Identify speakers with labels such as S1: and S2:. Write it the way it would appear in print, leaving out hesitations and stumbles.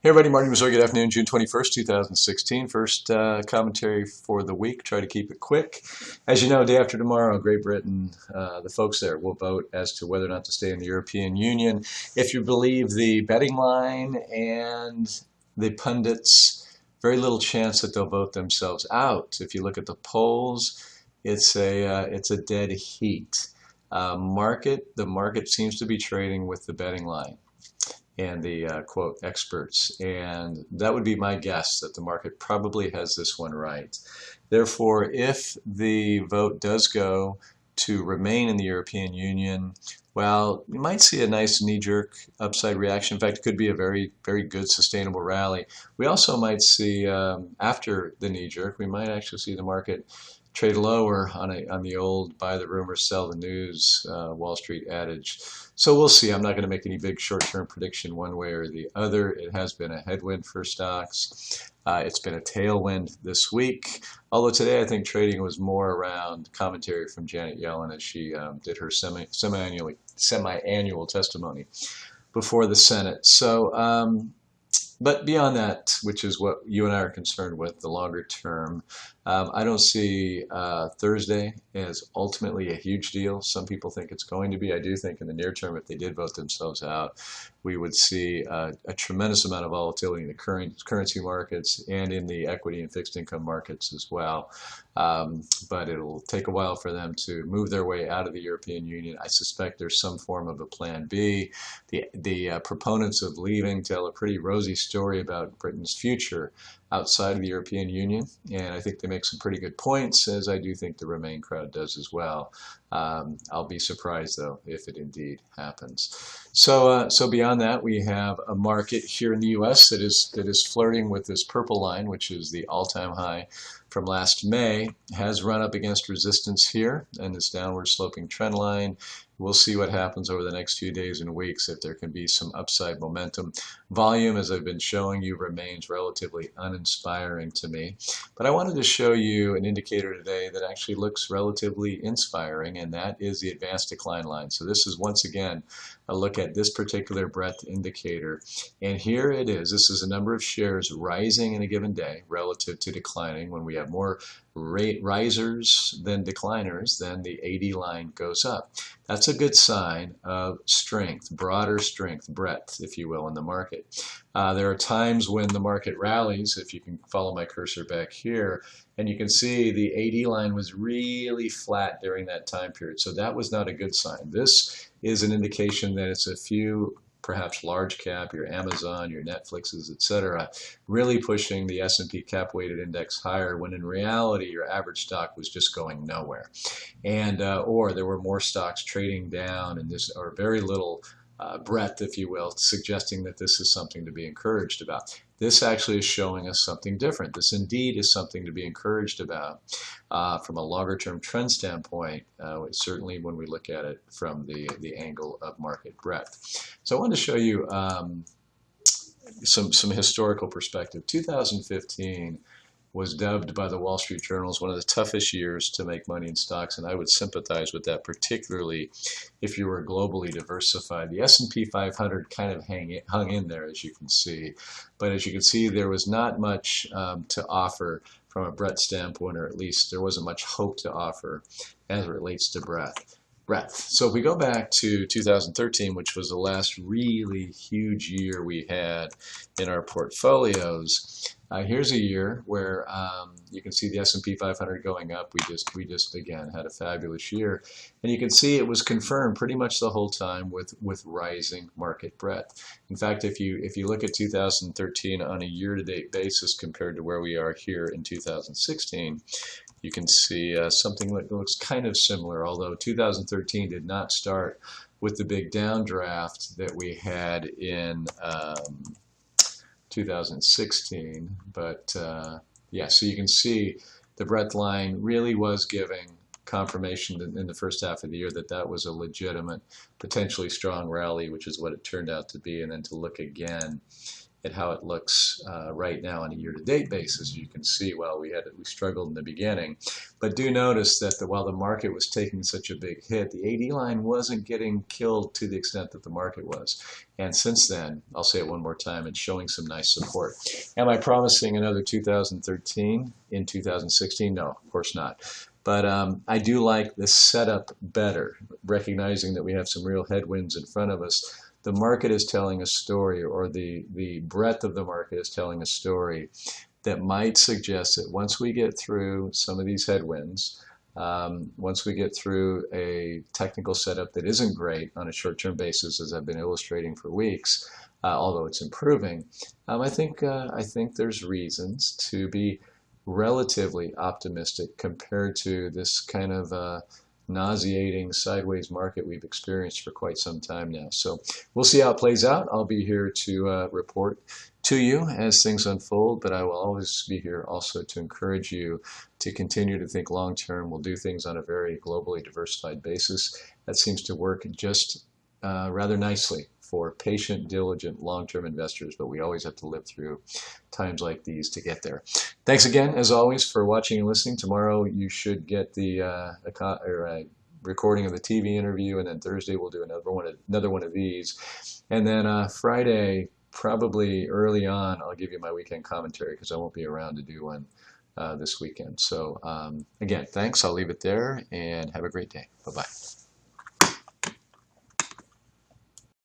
S1: Hey everybody, Marty Missouri. Good afternoon, June 21st, 2016. First commentary for the week. Try to keep it quick. As you know, day after tomorrow, Great Britain, the folks there will vote as to whether or not to stay in the European Union. If you believe the betting line and the pundits, very little chance that they'll vote themselves out. If you look at the polls, it's a dead heat. The market seems to be trading with the betting line and the quote experts. And that would be my guess that the market probably has this one right. Therefore, if the vote does go to remain in the European Union, well, you might see a nice knee-jerk upside reaction. In fact, it could be a very, very good sustainable rally. We also might see, after the knee-jerk, we might actually see the market trade lower on the old buy the rumor, sell the news Wall Street adage. So we'll see. I'm not going to make any big short-term prediction one way or the other. It has been a headwind for stocks. It's been a tailwind this week. Although today I think trading was more around commentary from Janet Yellen as she did her semi-annual testimony before the Senate. So, but beyond that, which is what you and I are concerned with, the longer term, I don't see Thursday as ultimately a huge deal. Some people think it's going to be. I do think in the near term, if they did vote themselves out, we would see a tremendous amount of volatility in the currency markets and in the equity and fixed income markets as well. But it'll take a while for them to move their way out of the European Union. I suspect there's some form of a plan B. The proponents of leaving tell a pretty rosy story about Britain's future outside of the European Union, and I think they make some pretty good points, as I do think the Remain crowd does as well. I'll be surprised, though, if it indeed happens. So beyond that, we have a market here in the U.S. that is flirting with this purple line, which is the all-time high from last May, has run up against resistance here and this downward sloping trend line. We'll see what happens over the next few days and weeks, if there can be some upside momentum. Volume, as I've been showing you, remains relatively uninspiring to me. But I wanted to show you an indicator today that actually looks relatively inspiring, and that is the advanced decline line. So this is, once again, a look at this particular breadth indicator. And here it is. This is a number of shares rising in a given day relative to declining. When we have more risers than decliners, then the AD line goes up. That's a good sign of strength, broader strength, breadth, if you will, in the market. There are times when the market rallies, if you can follow my cursor back here, and you can see the AD line was really flat during that time period. So that was not a good sign. This is an indication that it's a few, perhaps large cap, your Amazon, your Netflixes, etc., really pushing the S&P cap weighted index higher, when in reality your average stock was just going nowhere. And or there were more stocks trading down, and this, or very little breadth, if you will, suggesting that this is something to be encouraged about. This actually is showing us something different. This indeed is something to be encouraged about from a longer term trend standpoint, certainly when we look at it from the angle of market breadth. So I wanted to show you some historical perspective. 2015 was dubbed by the Wall Street Journal as one of the toughest years to make money in stocks, and I would sympathize with that, particularly if you were globally diversified. The S&P 500 kind of hung in there, as you can see, but as you can see, there was not much to offer from a breadth standpoint, or at least there wasn't much hope to offer as it relates to breadth. So if we go back to 2013, which was the last really huge year we had in our portfolios, here's a year where you can see the S&P 500 going up. We just again had a fabulous year, and you can see it was confirmed pretty much the whole time with rising market breadth. In fact, if you look at 2013 on a year-to-date basis compared to where we are here in 2016, you can see something that looks kind of similar, although 2013 did not start with the big downdraft that we had in 2016. But yeah, so you can see the breadth line really was giving confirmation in the first half of the year that that was a legitimate, potentially strong rally, which is what it turned out to be. And then to look again at how it looks right now on a year-to-date basis. You can see, well, we struggled in the beginning, but do notice that while the market was taking such a big hit, the AD line wasn't getting killed to the extent that the market was. And since then, I'll say it one more time, it's showing some nice support. Am I promising another 2013 in 2016? No, of course not. But I do like the setup better, recognizing that we have some real headwinds in front of us. The market is telling a story, or the breadth of the market is telling a story that might suggest that once we get through some of these headwinds, once we get through a technical setup that isn't great on a short-term basis, as I've been illustrating for weeks, although it's improving, I think there's reasons to be relatively optimistic compared to this kind of nauseating sideways market we've experienced for quite some time now. So we'll see how it plays out. I'll be here to report to you as things unfold, but I will always be here also to encourage you to continue to think long term. We'll do things on a very globally diversified basis. That seems to work just rather nicely for patient, diligent, long-term investors, but we always have to live through times like these to get there. Thanks again, as always, for watching and listening. Tomorrow you should get the recording of the TV interview, and then Thursday we'll do another one of these. And then Friday, probably early on, I'll give you my weekend commentary because I won't be around to do one this weekend. So again, thanks. I'll leave it there, and have a great day. Bye-bye.